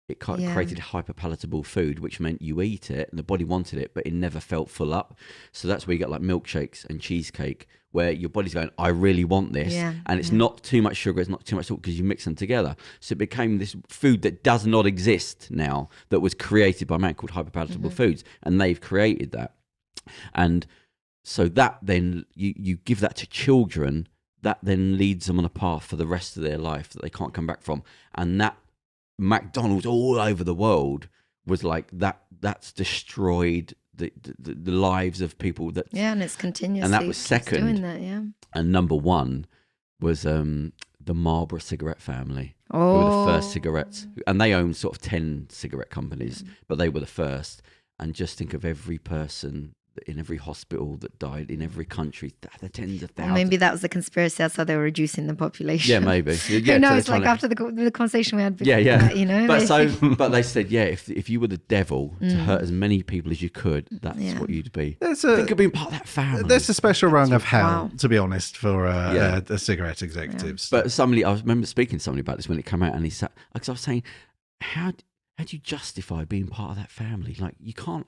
it created hyperpalatable food, which meant you eat it and the body wanted it, but it never felt full up. So that's where you get like milkshakes and cheesecake, where your body's going, I really want this. And it's not too much sugar, it's not too much salt, because you mix them together. So it became this food that does not exist now, that was created by a man called hyperpalatable foods. And they've created that. And so that then, you give that to children, that then leads them on a path for the rest of their life that they can't come back from. And that McDonald's all over the world was like that's destroyed the lives of people that and it's continuously, and that was second doing that, and number one was the Marlborough cigarette family, who were the first cigarettes, and they owned sort of 10 cigarette companies, but they were the first. And just think of every person in every hospital that died in every country, the tens of thousands. Well, maybe that was the conspiracy. That's how they were reducing the population. Yeah, maybe. Yeah, no, it's like after the conversation we had before. You know. But they said, if you were the devil to hurt as many people as you could, that's what you'd be. Think of being part of that family. There's a special rung of hell, to be honest, for the cigarette executives. But I remember speaking to somebody about this when it came out, and he said, because I was saying, how do you justify being part of that family? Like, you can't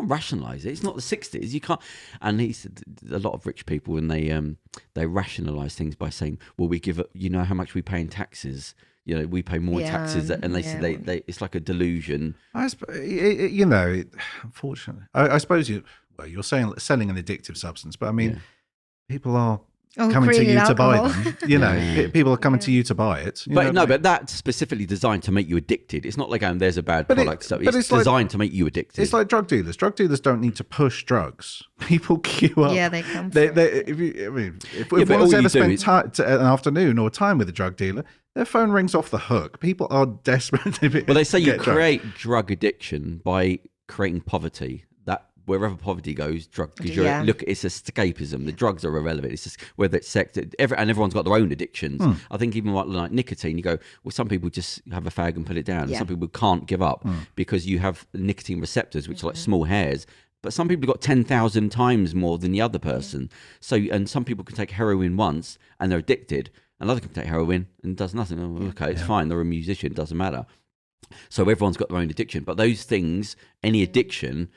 rationalize it. It's not the 60s. You can't. And he said a lot of rich people, and they rationalize things by saying, well, we give, how much we pay in taxes. We pay more taxes, and they say they it's like a delusion. Unfortunately, I suppose you're saying selling an addictive substance, but I mean, people are coming to you alcohol. to buy them. People are coming to you to buy it. But that's specifically designed to make you addicted. It's not like there's a bad product. It's designed to make you addicted. It's like drug dealers. Drug dealers don't need to push drugs. People queue up. Yeah, they come. If one's ever spent an afternoon or time with a drug dealer, their phone rings off the hook. People are desperate. Well, they say you create drug addiction by creating poverty. Wherever poverty goes, look, it's escapism. The drugs are irrelevant. It's just whether it's sex, and everyone's got their own addictions. I think even like nicotine, you go, well, some people just have a fag and put it down. And some people can't give up because you have nicotine receptors, which are like small hairs. But some people have got 10,000 times more than the other person. So, and some people can take heroin once and they're addicted. Another can take heroin and does nothing. Oh, okay, it's fine. They're a musician. It doesn't matter. So everyone's got their own addiction. But those things, any addiction,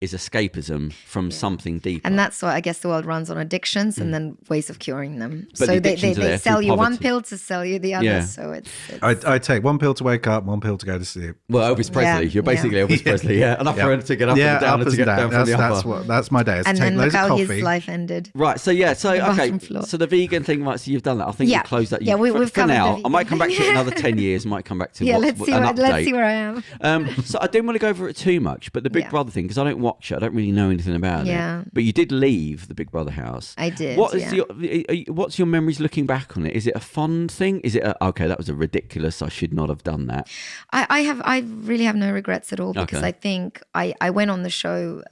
is escapism from something deeper. And that's what I guess the world runs on, addictions and then ways of curing them. But so the they sell you poverty. one pill to sell you the other. Yeah. So it's I take one pill to wake up, one pill to go to sleep. Well, Elvis Presley. You're basically Elvis Presley, An upper end to get up and down and to get down from the upper. That's my day. And take then loads look of how coffee. his life ended. Right, so okay. Floor. So the vegan thing, right, so you've done that. I think we'll close that. We've for covered now. the I might come back to it vegan. another 10 years, might come back to Let's see where I am. So I didn't want to go over it too much, but the Big Brother thing, because I don't watch it, I don't really know anything about it. But you did leave the Big Brother house. I did. What's your memories looking back on it? Is it a fun thing? Is it okay? That was a ridiculous. I should not have done that. I really have no regrets at all, because I think I went on the show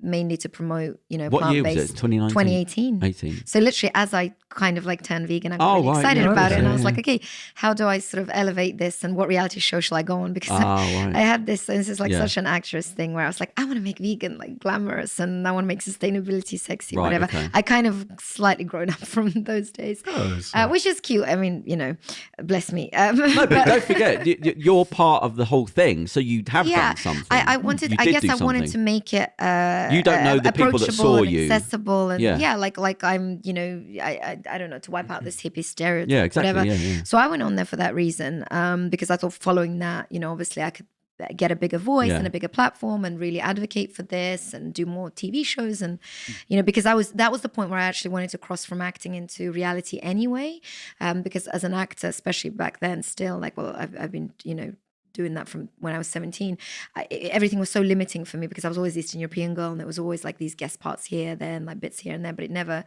mainly to promote what year was it? 2018. 18. So literally, as I kind of turned vegan, I got really excited about it, and I was like, okay, how do I sort of elevate this, and what reality show shall I go on? Because I had this is like such an actress thing where I was like, I want to make vegan like glamorous, and I want to make sustainability sexy, whatever. Okay. I kind of slightly grown up from those days, which is cute. I mean, bless me. No, but don't forget, you're part of the whole thing, so you have done something. I wanted to make it. You don't know the people that saw and you, accessible, and like I'm, I don't know, to wipe out this hippie stereotype. Yeah, exactly. Whatever. Yeah. So I went on there for that reason, because I thought following that, obviously I could get a bigger voice and a bigger platform and really advocate for this and do more TV shows, and because that was the point where I actually wanted to cross from acting into reality anyway, because as an actor, especially back then, still I've been doing that from when I was 17. Everything was so limiting for me because I was always Eastern European girl, and there was always like these guest parts here, there, and like bits here and there, but it never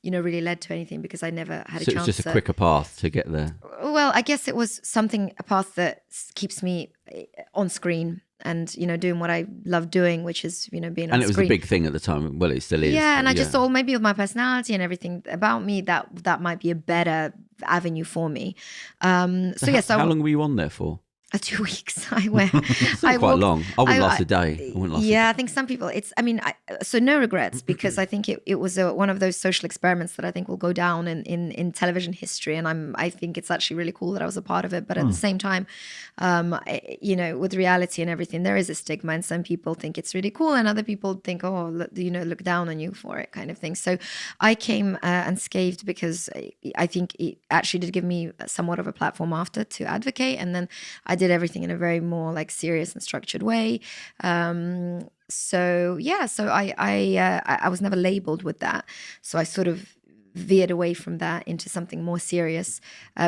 really led to anything because I never had a chance. So it's just a quicker path to get there. Well, I guess it was a path that keeps me on screen and, doing what I love doing, which is, being on screen. And it was a big thing at the time. Well, it still is. Yeah, and I just thought maybe with my personality and everything about me, that might be a better avenue for me. So how long were you on there for? 2 weeks. I went. It's not quite long. I wouldn't last a day. I wouldn't last. Yeah, I think some people. So no regrets, because I think it was one of those social experiments that I think will go down in television history, and I think it's actually really cool that I was a part of it. But at the same time, with reality and everything, there is a stigma, and some people think it's really cool, and other people think, oh, look down on you for it, kind of thing. So I came unscathed because I think it actually did give me somewhat of a platform after to advocate, and then I did everything in a very more like serious and structured way. So I was never labeled with that. So I sort of veered away from that into something more serious,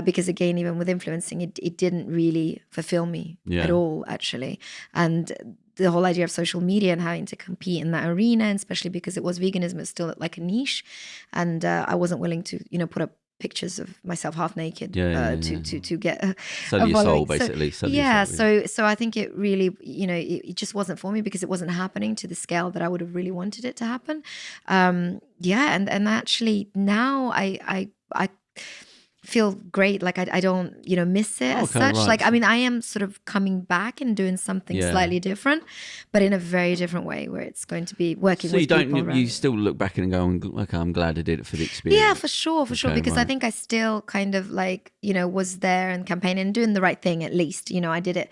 because again, even with influencing, it didn't really fulfill me at all, actually. And the whole idea of social media and having to compete in that arena, and especially because it was veganism, it's still like a niche, and I wasn't willing to put up pictures of myself half naked to get sell your soul, basically. So I think it really it just wasn't for me, because it wasn't happening to the scale that I would have really wanted it to happen. And actually now I feel great. Like I don't miss it as such. Right. Like, I mean, I am sort of coming back and doing something slightly different, but in a very different way, where it's going to be working with people. You still look back and go, okay, I'm glad I did it for the experience. Yeah, for sure, because I think I still kind of like was there and campaigning and doing the right thing, at least. I did it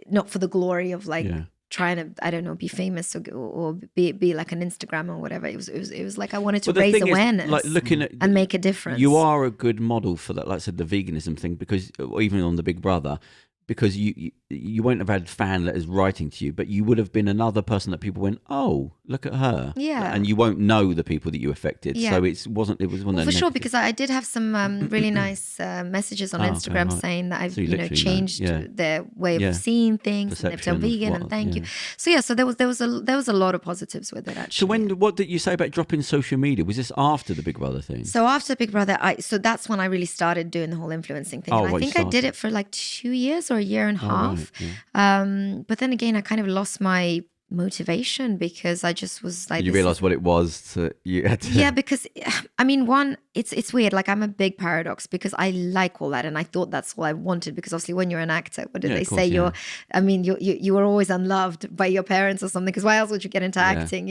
not for the glory of like trying to, I don't know, be famous or be like an Instagram or whatever. It was like I wanted to raise awareness, like looking at, and make a difference. You are a good model for that, like I said, the veganism thing, because even on the Big Brother, because you won't have had fan letters writing to you, but you would have been another person that people went, oh, look at her. Yeah. And you won't know the people that you affected. Yeah. So it wasn't for sure, because I did have some really nice messages on Instagram saying that I've changed their way of seeing things, and they've turned vegan, and thank you. So there was a lot of positives with it, actually. So what did you say about dropping social media? Was this after the Big Brother thing? So after Big Brother, so that's when I really started doing the whole influencing thing. And I think I did it for like 2 years or a year and a half. Right, yeah. But then again, I kind of lost my motivation, because I just was like, you realized what it was yeah, because I mean, one, it's weird, like I'm a big paradox, because I like all that, and I thought that's all I wanted, because obviously when you're an actor, what did they say, you were always unloved by your parents or something, because why else would you get into acting,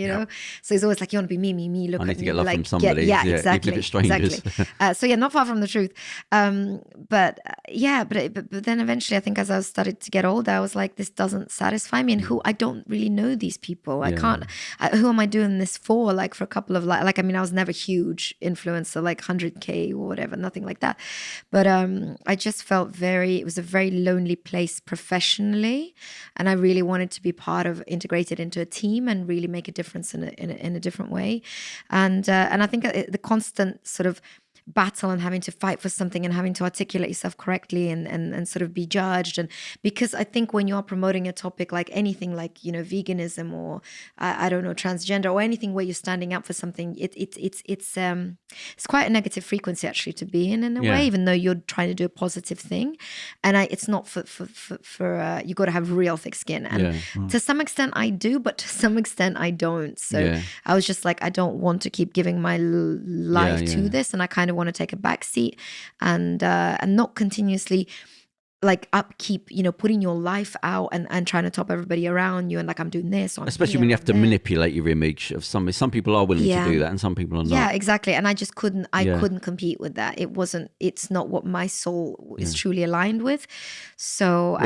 so it's always like, you want to be me, look I at need to me, get love like, from somebody, exactly, even if it's strangers. Exactly. So not far from the truth. But then eventually, I think as I started to get older, I was like, this doesn't satisfy me, and I don't really know these people. I can't. Who am I doing this for? Like for a couple of like I mean, I was never huge influencer, like 100K or whatever, nothing like that. But I just felt it was a very lonely place professionally, and I really wanted to be integrated into a team and really make a difference in a different way. And I think the constant sort of battle and having to fight for something and having to articulate yourself correctly and sort of be judged, and because I think when you are promoting a topic like anything like veganism or I don't know, transgender or anything where you're standing up for something, it's quite a negative frequency actually to be in a way, even though you're trying to do a positive thing, and it's not for you got to have real thick skin, and to some extent I do, but to some extent I don't. So I was just like, I don't want to keep giving my life to this, and I kind of want to take a back seat and not continuously like upkeep, putting your life out and trying to top everybody around you, and like I'm doing this, especially when you have to manipulate your image of somebody. Some people are willing to do that, and some people are not. Yeah, exactly. And I just couldn't. I couldn't compete with that. It's not what my soul is truly aligned with. So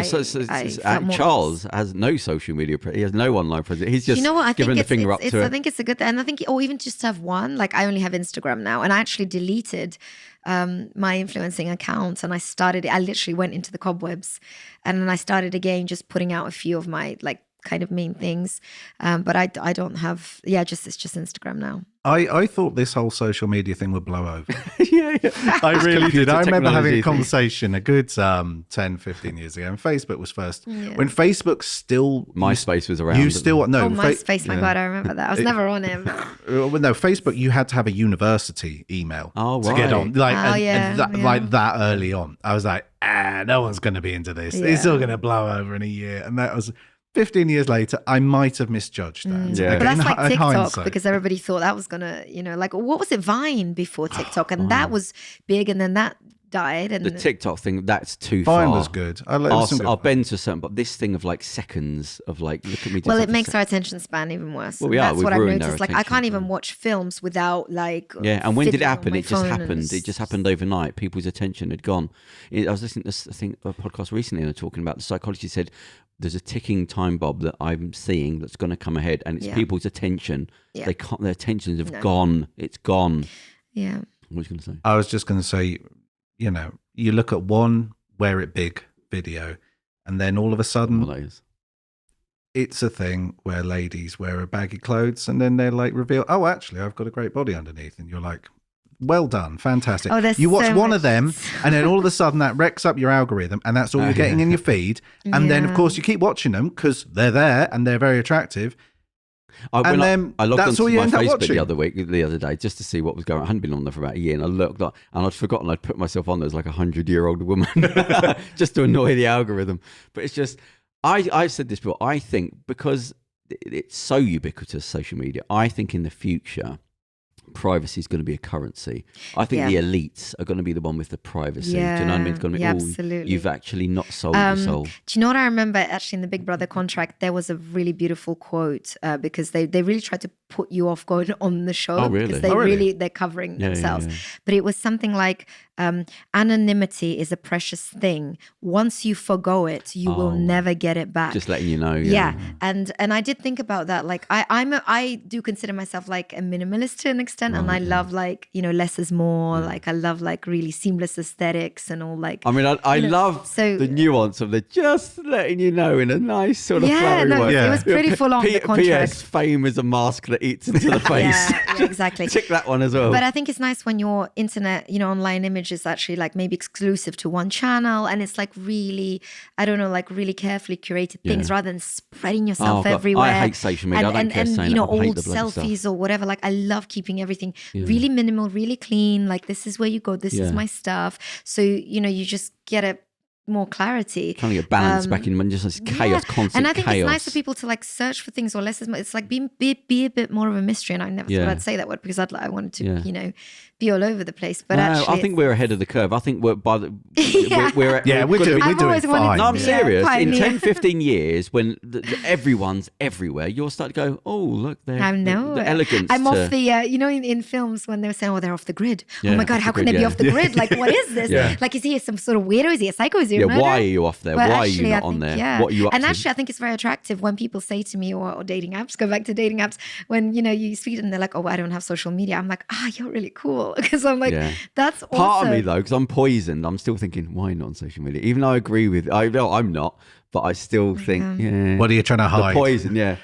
Charles has no social media. He has no online presence. He's just giving the finger up to it. I think it's a good thing, and I think, or even just have one. Like I only have Instagram now, and I actually deleted my influencing account, and I literally went into the cobwebs, and then I started again just putting out a few of my like kind of main things, but I don't have it's just Instagram now. I thought this whole social media thing would blow over. I really did. I remember having a conversation a good 10, 15 years ago, and Facebook was first. When Facebook still... MySpace was around. MySpace, my God, I remember that. I was never on it. Well, no, Facebook, you had to have a university email to get on. Like that early on. I was like, no one's going to be into this. It's all going to blow over in a year. And that was... 15 years later, I might have misjudged that. But that's like TikTok, because everybody thought that was going to, like, what was it, Vine before TikTok? And that was big. And then that died. And the TikTok thing, that's too Vine far. was good. I'll bend to a certain, but this thing of like seconds of like, look at me. Well, it makes our attention span even worse. Well, That's what I've ruined noticed. Like, I can't even watch films without like. Yeah, and when did it fiddling on happen? my It just phone happened. It just happened overnight. People's attention had gone. I was listening to a podcast recently, and they're talking about the psychologist said there's a ticking time bomb that I'm seeing that's going to come ahead, and it's people's attention. Yeah. They can't. Their attentions have gone. It's gone. Yeah. What was you going to say? I was just going to say, you know, you look at one wear it big video, and then all of a sudden, What that is. it's a thing where ladies wear a baggy clothes, and then they're like reveal, oh, actually, I've got a great body underneath, and you're like, well done, fantastic. Oh, there's you watch so one much. of them, and then all of a sudden that wrecks up your algorithm, and that's all you're getting in your feed. And then, of course, you keep watching them because they're there and they're very attractive. I logged that's all onto you my end up Facebook watching. the other day, just to see what was going on. I hadn't been on there for about a year, and I looked up, and I'd forgotten I'd put myself on there as like 100-year-old woman, just to annoy the algorithm. But it's just, I've said this before. I think because it's so ubiquitous, social media, I think in the future, privacy is going to be a currency. I think the elites are going to be the one with the privacy. Do you know what I mean? It's going to be, absolutely. You've actually not sold your soul. Do you know what I remember? Actually, in the Big Brother contract, there was a really beautiful quote because they really tried to put you off going on the show. Oh, really? Because they're covering themselves. Yeah. But it was something like anonymity is a precious thing. Once you forgo it, you will never get it back. Just letting you know. Yeah. And I did think about that. Like I do consider myself like a minimalist to an extent, and I love like, you know, less is more. Like I love like really seamless aesthetics and all like. I mean, I love the nuance of the just letting you know in a nice sort of flowery way. It was pretty full on the contract. P.S. Fame is a mask that eats into the face. Yeah, exactly. Tick that one as well. But I think it's nice when your internet, you know, online image is actually like maybe exclusive to one channel, and it's like really, I don't know, like really carefully curated things rather than spreading yourself everywhere. I hate social media. I don't care saying you know, it. I hate old the bloody selfies stuff. or whatever. Like I love keeping everything really minimal, really clean. Like this is where you go. This is my stuff. So, you know, you just get a more clarity. Trying to get balance back in just this chaos, constant chaos. And I think it's nice for people to like search for things or less is more. It's like be a bit more of a mystery. And I never thought I'd say that word because I wanted to, you know, be all over the place. But actually, I think we're ahead of the curve. I think we're by the we're doing fine. No, I'm serious. In pioneer. 10, 15 years, when everyone's everywhere, you'll start to go, oh, look, they're I know. the elegance. I'm off the, you know, in films when they were saying, oh, they're off the grid. Yeah, oh my God, off how the can grid, they be off the grid? Like, what is this? Yeah. Like, is he some sort of weirdo? Is he a psycho? Is he a murderer? why are you off there? But Why actually, are you I not on think, there? yeah. What are you up And to? actually, I think it's very attractive when people say to me, or dating apps, go back to dating apps, when, you know, you speak to them, they're like, oh, I don't have social media. I'm like, you're really cool. Because I'm like, that's awesome. Part of me, though, because I'm poisoned, I'm still thinking, why not on social media? Even though I agree with, no, I'm not, but I still think, What are you trying to hide? The poison,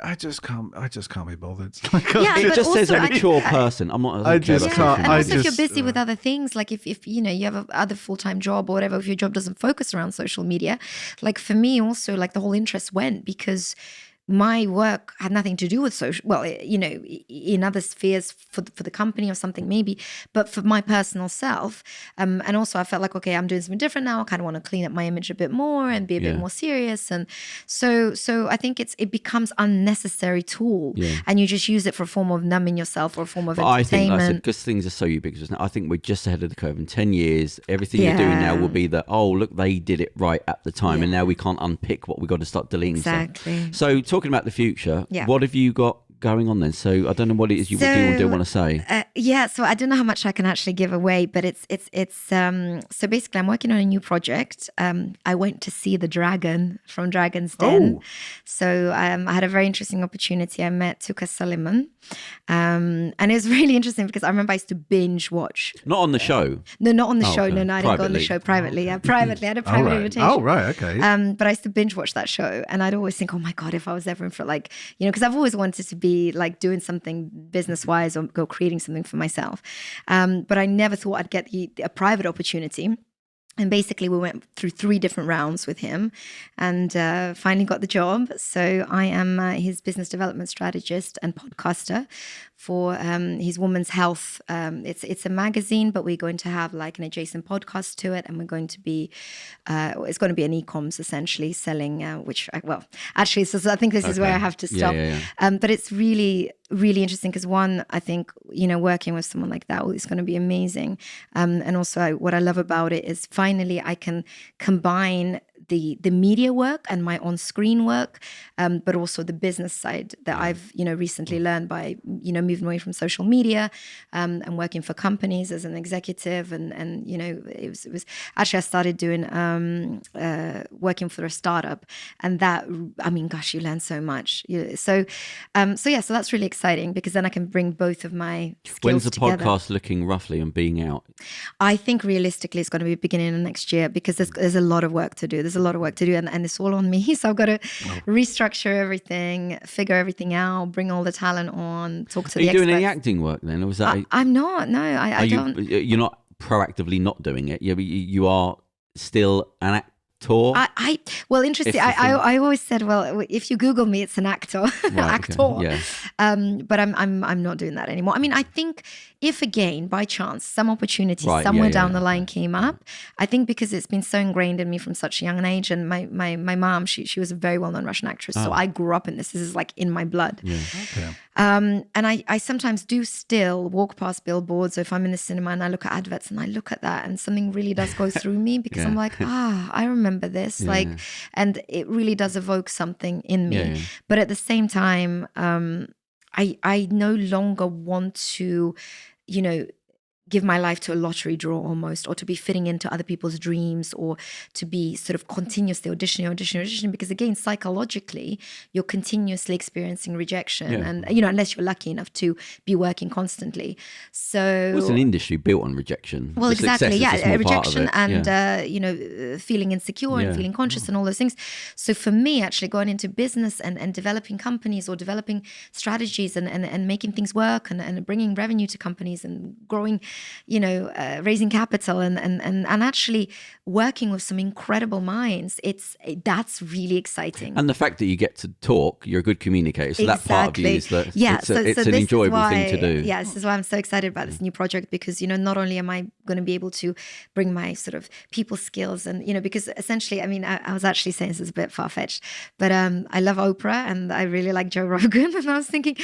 I just can't be bothered. It just says a mature person. I'm not. I just can't. And also, if you're busy with other things, like if you know you have other full-time job or whatever, if your job doesn't focus around social media, like for me also, like the whole interest went because my work had nothing to do with social, well, you know, in other spheres for the company or something maybe, but for my personal self. And also I felt like, okay, I'm doing something different now. I kind of want to clean up my image a bit more and be a bit more serious. And so I think it becomes unnecessary tool and you just use it for a form of numbing yourself or a form of entertainment. I think because things are so ubiquitous now, I think we're just ahead of the curve. In 10 years, everything you're doing now will be that, oh, look, they did it right at the time. And now we can't unpick what we've got to start deleting Exactly. stuff. So talking about the future, what have you got going on then? So I don't know what it is you do want to say. So I don't know how much I can actually give away, but it's so basically I'm working on a new project. I went to see the dragon from Dragon's Den. So I had a very interesting opportunity. I met Tuka Suleiman. And it was really interesting because I remember I used to binge watch. Not on the show. No, not on the show. Okay. No, I didn't go on the show privately. Yeah, privately. I had a private invitation. Oh, right. Okay. But I used to binge watch that show, and I'd always think, oh my God, if I was ever in for like, you know, because I've always wanted to be like doing something business-wise or go creating something for myself. But I never thought I'd get a private opportunity. And basically we went through 3 different rounds with him and finally got the job. So I am his business development strategist and podcaster for his Women's Health. It's a magazine, but we're going to have like an adjacent podcast to it. And we're going to be, it's going to be an e-coms essentially selling, actually, so I think this is where I have to stop. Yeah. But it's really really interesting because one, I think, working with someone like that is going to be amazing. And also what I love about it is finally I can combine the media work and my on-screen work, but also the business side that I've recently learned by moving away from social media and working for companies as an executive, and it was actually I started doing working for a startup, and that, I mean, gosh, you learn so much. So that's really exciting because then I can bring both of my skills When's the together. podcast looking roughly and being out? I think realistically it's going to be beginning of next year because there's a lot of work to do. There's a lot of work to do, and it's all on me. So I've got to restructure everything, figure everything out, bring all the talent on, talk to the experts. Are you doing any acting work then, or was that? I'm not. No, I don't. You're not proactively not doing it. You are still an actor. Well, interesting. I always said, well, if you Google me, it's an actor, Right, actor. okay, yeah. But I'm not doing that anymore. I mean, I think if again by chance some opportunity Right, somewhere yeah, down yeah. the line came up, I think because it's been so ingrained in me from such a young age, and my mom, she was a very well known Russian actress, so I grew up in this. This is like in my blood. Yeah. Okay. And I sometimes do still walk past billboards, or if I'm in the cinema and I look at adverts and I look at that, and something really does go through me because Yeah. I'm like, I remember this, like, and it really does evoke something in me. Yeah. But at the same time, I no longer want to, give my life to a lottery draw almost, or to be fitting into other people's dreams, or to be sort of continuously auditioning, because again, psychologically, you're continuously experiencing rejection, Yeah. and unless you're lucky enough to be working constantly. So Well, it's an industry built on rejection. well, The success exactly, is a small part of rejection it. and Yeah. feeling insecure Yeah. and feeling conscious and all those things. So for me, actually going into business and developing companies or developing strategies and making things work and bringing revenue to companies and growing, raising capital and actually working with some incredible minds, that's really exciting. And the fact that you get to talk, you're a good communicator. So that part of you is that it's an this is enjoyable why, thing to do. Yeah, this is why I'm so excited about this new project, because not only am I going to be able to bring my sort of people skills and because essentially, I mean, I was actually saying this is a bit far-fetched, but I love Oprah and I really like Joe Rogan, and I was thinking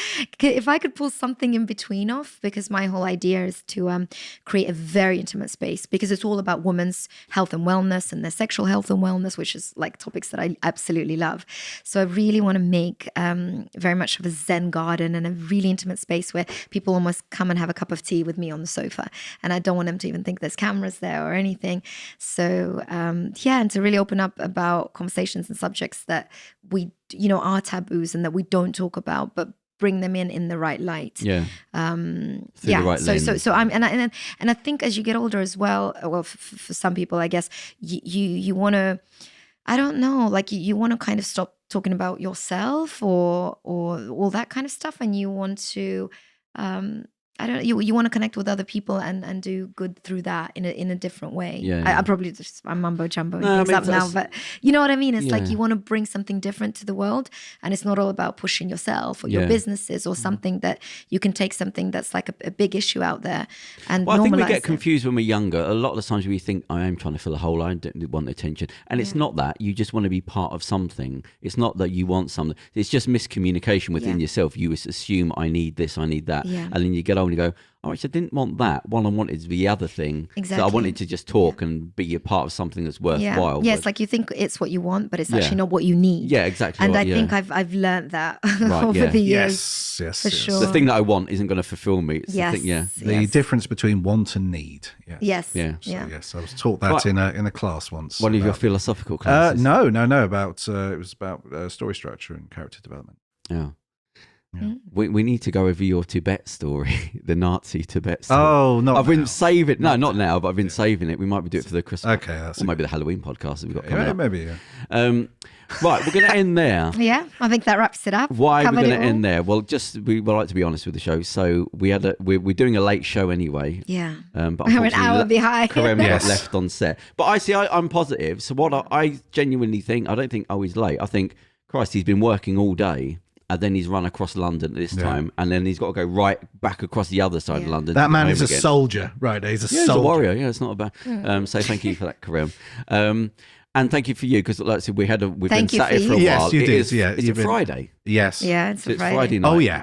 if I could pull something in between off, because my whole idea is to create a very intimate space, because it's all about women's health and wellness and their sexual health and wellness, which is like topics that I absolutely love. So I really want to make very much of a Zen garden and a really intimate space where people almost come and have a cup of tea with me on the sofa, and I don't want them to even think there's cameras there or anything. So and to really open up about conversations and subjects that we are taboos and that we don't talk about, but bring them in the right light. Yeah. The right lens. So I'm and I think as you get older as well, for some people, I guess you want to, I don't know, like you want to kind of stop talking about yourself or all that kind of stuff, and you want to I don't know, you want to connect with other people and do good through that in a different way. Yeah. I probably just, I'm mumbo jumbo No, I things mean, up now, but you know what I mean? It's like Yeah. you want to bring something different to the world, and it's not all about pushing yourself or your Yeah. businesses or something that you can take something that's like a big issue out there and Well, I think we normalize get it. confused when we're younger. A lot of the times we think, I am trying to fill a hole, I don't want attention. And it's not that. You just want to be part of something. It's not that you want something. It's just miscommunication within Yeah. yourself. You assume, I need this, I need that. Yeah. And then you get on and you go, oh, actually, I didn't want that. What I wanted is the other thing. So I Exactly. wanted to just talk and be a part of something that's worthwhile. Yeah, but- it's like you think it's what you want, but it's Yeah. actually not what you need. Yeah, exactly. And right, I yeah. think I've learned that Right, over yeah. the years. Yes, For yes. sure. the thing that I want isn't going to fulfill me. It's Yes. the thing, yeah. The yes. difference between want and need. Yes. Yes. Yeah. So, Yeah. yes, I was taught that Right. in a class once. One of your about- philosophical classes. No, about it was about story structure and character development. Yeah. Yeah. We need to go over your Tibet story, the Nazi Tibet story. Oh, not I've been now. saving. No, not now, but I've been saving it. We might be doing it for the Christmas, Okay, that's or maybe the Halloween podcast that we've got coming yeah, up. maybe. Yeah. Right, we're going to end there. Yeah, I think that wraps it up. Why are we Covered going it to all. end there? Well, we like to be honest with the show. So we're doing a late show anyway. Yeah. But We're an hour behind. Kerem Yes. got left on set. But I'm positive. So what I genuinely think, I don't think, oh, he's late. I think, Christ, he's been working all day. And then he's run across London this time, and then he's got to go right back across the other side of London. That to man get is home a again. soldier, right? He's a Yeah, he's soldier. a warrior. Yeah, it's not a bad. So thank you for that, Kerem. And thank you for you, because like I said, we've been Thank you sat for here for a you. Yes, while. you It did, is- yeah, It's you've a been- Friday. Yes. Yeah, it's So a it's Friday. Friday night. Oh, yeah.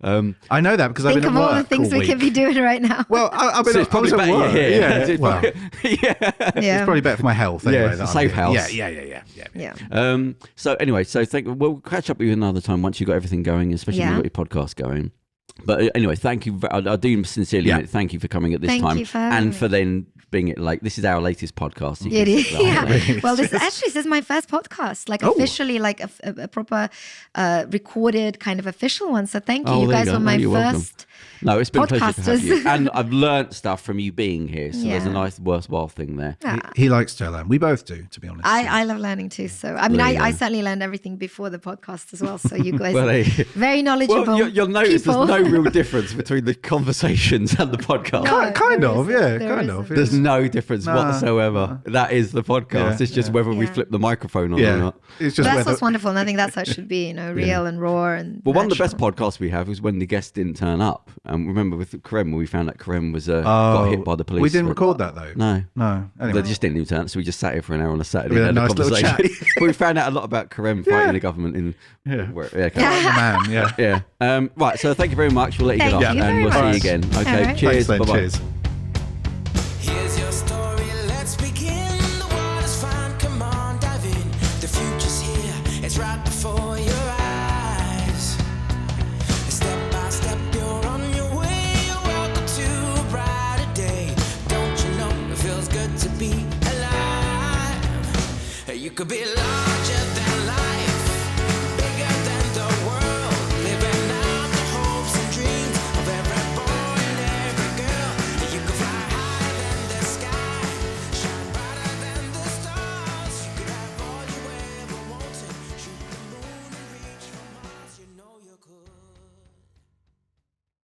Yeah. I know that because I've Think been of at all work the things all we could be week. doing right now. Well, I've been So it's probably I was better at you're work. here. Yeah, It's well, yeah. Yeah. it's probably better for my health anyway. Yeah, it's that a I'm safe here. house. Yeah. So anyway, we'll catch up with you another time once you've got everything going, especially when Yeah. you've got your podcast going. But anyway, thank you. I do sincerely Yeah. thank you for coming at this Thank time you for having and me. for then being it like this is our latest podcast. You It can is. say that. Yeah. Well, this is my first podcast, like officially, like a proper recorded kind of official one. So thank you. Oh, You there you guys go. were No, my you're welcome. first. No, it's been a pleasure to have you. Podcasters. And I've learnt stuff from you being here. So there's a Yeah. nice worthwhile thing there. He likes to learn. We both do, to be honest. I love learning too. So I mean, There you I go. certainly learned everything before the podcast as well. So you guys Well, are very knowledgeable. Well, you'll notice people. there's no real difference between the conversations and the podcast. No, kind there of, isn't. yeah, There kind of. isn't. There's no difference No, whatsoever. That is the podcast. Yeah, It's just whether we Yeah. flip the microphone on or Yeah, not. it's But just that's whether. what's wonderful, and I think that's how it should be. Real and raw and. Well, one of the best natural. podcasts we have was when the guest didn't turn up. And remember with Kerem, we found out Kerem was got hit by the police. We didn't for- record that though. No. No. Anyway. They just didn't even turn up, so we just sat here for an hour on a Saturday We had and a had nice a little conversation. But we found out a lot about Kerem fighting Yeah. the government in. Yeah. Okay. The man, yeah. Yeah. Right. So thank you very much. We'll let you Thank get off, you and very we'll see much. you again. Okay. All right. Cheers. Thanks then. Bye-bye. Cheers. Here's your story, let's begin. The water's fine, come on, dive in. The future's here, it's right before your eyes. Step by step, you're on your way. Welcome to a brighter day. Don't you know it feels good to be alive? You could be alive.